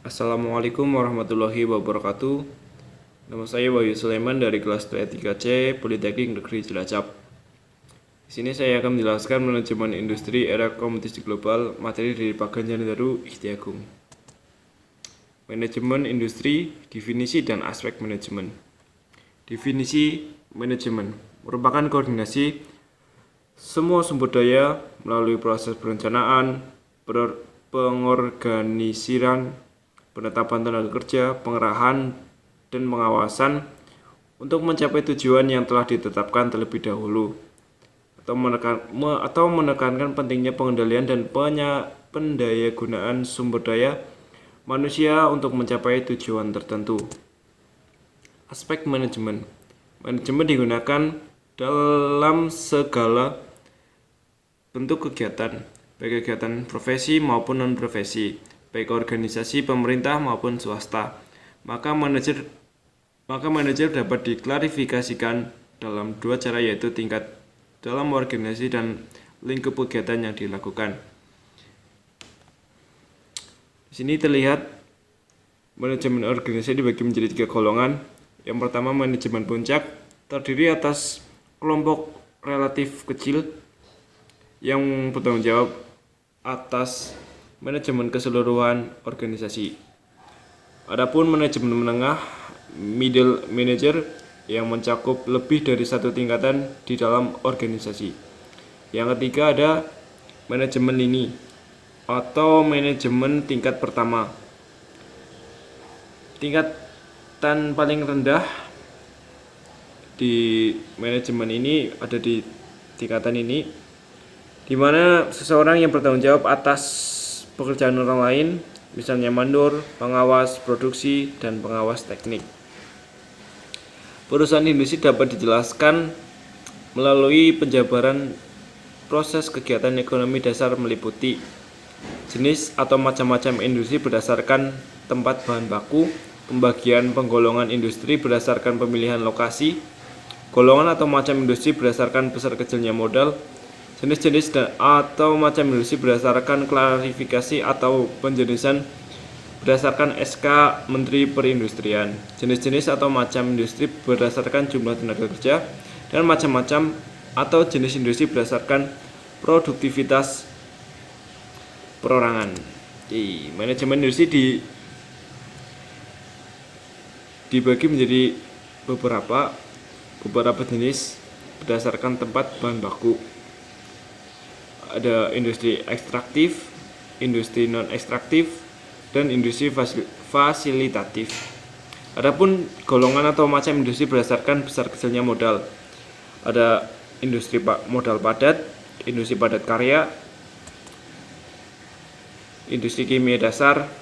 Assalamualaikum warahmatullahi wabarakatuh. Nama saya Wahyu Sulaiman dari kelas P3C Politeknik Negeri Cilacap. Di sini saya akan menjelaskan manajemen industri era kompetisi global, materi dari Pak Ganjar Daru Ikhtiagung. Manajemen industri, definisi dan aspek manajemen. Definisi manajemen merupakan koordinasi semua sumber daya melalui proses perencanaan, pengorganisiran, penetapan tenaga kerja, pengerahan, dan pengawasan untuk mencapai tujuan yang telah ditetapkan terlebih dahulu, atau menekankan pentingnya pengendalian dan pendayagunaan sumber daya manusia untuk mencapai tujuan tertentu. Aspek manajemen. Manajemen digunakan dalam segala bentuk kegiatan, baik kegiatan profesi maupun non-profesi, baik organisasi pemerintah maupun swasta. Maka manajer dapat diklarifikasikan dalam dua cara, yaitu tingkat dalam organisasi dan lingkup kegiatan yang dilakukan. Di sini terlihat manajemen organisasi dibagi menjadi 3 golongan. Yang pertama, manajemen puncak, terdiri atas kelompok relatif kecil yang bertanggung jawab atas manajemen keseluruhan organisasi. Adapun manajemen menengah, middle manager, yang mencakup lebih dari satu tingkatan di dalam organisasi. Yang ketiga ada manajemen lini atau manajemen tingkat pertama. Tingkatan paling rendah di manajemen ini ada di tingkatan ini, di mana seseorang yang bertanggung jawab atas pekerjaan orang lain, misalnya mandor, pengawas produksi, dan pengawas teknik. Perusahaan industri dapat dijelaskan melalui penjabaran proses kegiatan ekonomi dasar meliputi jenis atau macam-macam industri berdasarkan tempat bahan baku, pembagian penggolongan industri berdasarkan pemilihan lokasi, golongan atau macam industri berdasarkan besar kecilnya modal, jenis-jenis dan atau macam industri berdasarkan klarifikasi atau penjenisan berdasarkan SK Menteri Perindustrian, jenis-jenis atau macam industri berdasarkan jumlah tenaga kerja, dan macam-macam atau jenis industri berdasarkan produktivitas perorangan. Manajemen industri dibagi menjadi beberapa jenis berdasarkan tempat bahan baku. Ada industri ekstraktif, industri non-ekstraktif, dan industri fasilitatif. Adapun golongan atau macam industri berdasarkan besar kecilnya modal. Ada industri modal padat, industri padat karya, industri kimia dasar,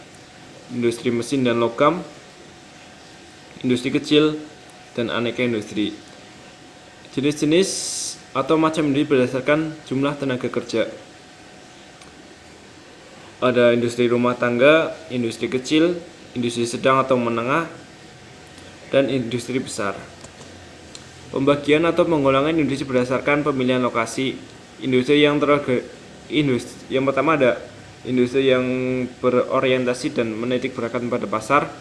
industri mesin dan logam, industri kecil, dan aneka industri. Jenis-jenis atau macam industri berdasarkan jumlah tenaga kerja. Ada industri rumah tangga, industri kecil, industri sedang atau menengah, dan industri besar. Pembagian atau penggolongan industri berdasarkan pemilihan lokasi. Yang pertama ada industri yang berorientasi dan menitik beratkan pada pasar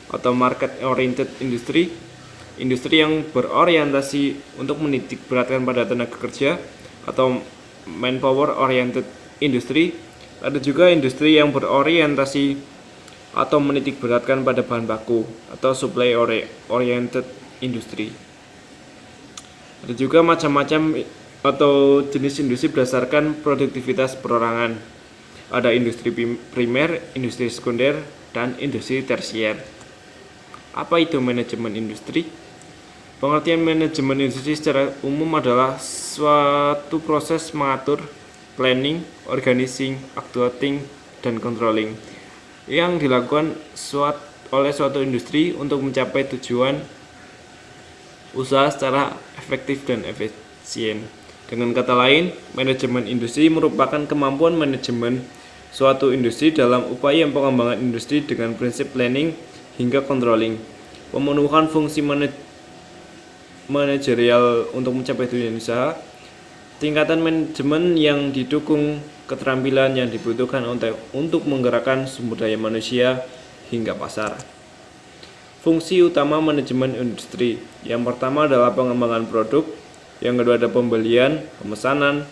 atau market oriented industry. Industri yang berorientasi untuk menitik beratkan pada tenaga kerja atau manpower oriented industry. Ada juga industri yang berorientasi atau menitik beratkan pada bahan baku atau supply oriented industry. Ada juga macam-macam atau jenis industri berdasarkan produktivitas perorangan. Ada industri primer, industri sekunder, dan industri tersier. Apa itu manajemen industri? Pengertian manajemen industri secara umum adalah suatu proses mengatur, planning, organizing, actuating, dan controlling yang dilakukan oleh suatu industri untuk mencapai tujuan usaha secara efektif dan efisien. Dengan kata lain, manajemen industri merupakan kemampuan manajemen suatu industri dalam upaya pengembangan industri dengan prinsip planning hingga controlling, pemenuhan fungsi manajerial untuk mencapai tujuan usaha, tingkatan manajemen yang didukung keterampilan yang dibutuhkan untuk menggerakkan sumber daya manusia hingga pasar. Fungsi utama manajemen industri, yang pertama adalah pengembangan produk, yang kedua ada pembelian, pemesanan,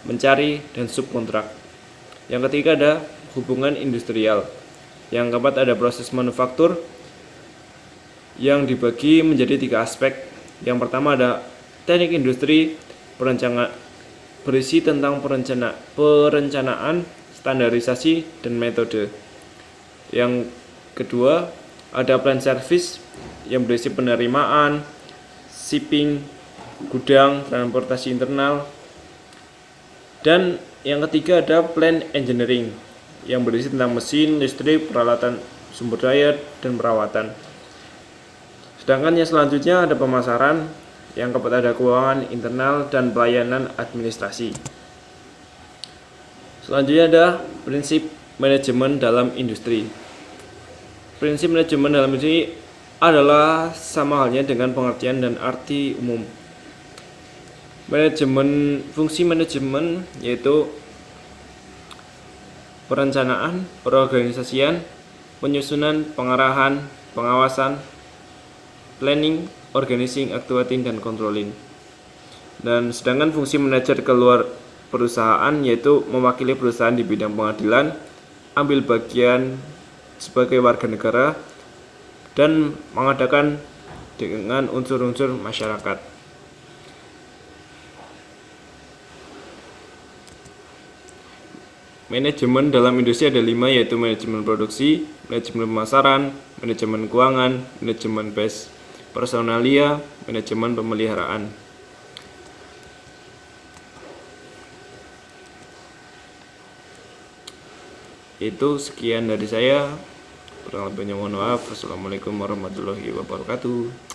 mencari, dan subkontrak. Yang ketiga ada hubungan industrial. Yang keempat ada proses manufaktur, yang dibagi menjadi 3 aspek. Yang pertama ada teknik industri, berisi tentang perencanaan, standarisasi, dan metode. Yang kedua ada plant service, yang berisi penerimaan, shipping, gudang, transportasi internal. Dan yang ketiga ada plant engineering, yang berisi tentang mesin, listrik, peralatan, sumber daya, dan perawatan. Sedangkan yang selanjutnya ada pemasaran, yang keempat ada keuangan internal dan pelayanan administrasi. Selanjutnya ada prinsip manajemen dalam industri. Prinsip manajemen dalam industri adalah sama halnya dengan pengertian dan arti umum. Fungsi manajemen yaitu perencanaan, perorganisasian, penyusunan, pengarahan, pengawasan, planning, organizing, actuating, dan controlling. Dan sedangkan fungsi manajer keluar perusahaan yaitu mewakili perusahaan di bidang pengadilan, ambil bagian sebagai warga negara, dan mengadakan dengan unsur-unsur masyarakat. Manajemen dalam industri ada 5, yaitu manajemen produksi, manajemen pemasaran, manajemen keuangan, manajemen personalia, manajemen pemeliharaan. Itu sekian dari saya. Kurang lebihnya mohon maaf. Wassalamualaikum warahmatullahi wabarakatuh.